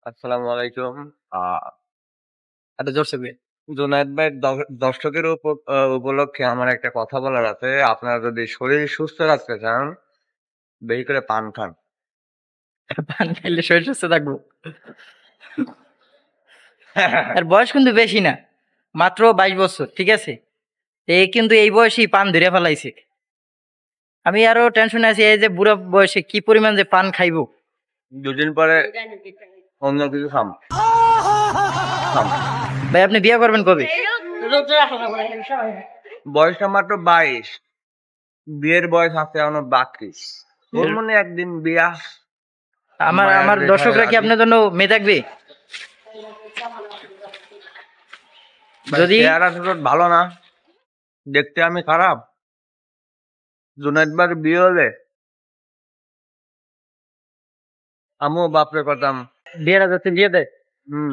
আসসালামু আলাইকুম। আহ এত জোরছে বে। জুনায়েদ ভাই, দর্শকের উপলক্ষে আমার একটা কথা বলার আছে। আপনারা যদি শরীর সুস্থ রাখতে চান, বেশি করে পান খান। পান খাইলে শরীর সুস্থ থাকবো। এর বয়স কিন্তু বেশি না, মাত্র 22 বছর, ঠিক আছে? এই কিন্তু এই বয়সেই পান ধরে ফেলাইছে। আমি আরো টেনশনে আছি, এই যে বুড়া বয়সে কি পরিমাণ যে পান খাইবো। দুদিন পরে অন্য কিছু খাম খাম। ভাই আপনি বিয়ে করবেন কবে? বয়সটা মাত্র 22, বিয়ের বয়স আছে এখনো বাকি। ওর মনে একদিন বিয়া, আমার মায়ার আমার রেখায় দর্শকরা কি রাজি। আপনার জন্য মেয়ে থাকবে? ভাই যদি চেহারা তো ভালো না, দেখতে আমি খারাপ। জুনায়েদ ভাইয়ের বিয়ে হলে আমিও বাপরে করতাম। বিয়েরা যাচ্ছে বিয়ে দেয়। হম।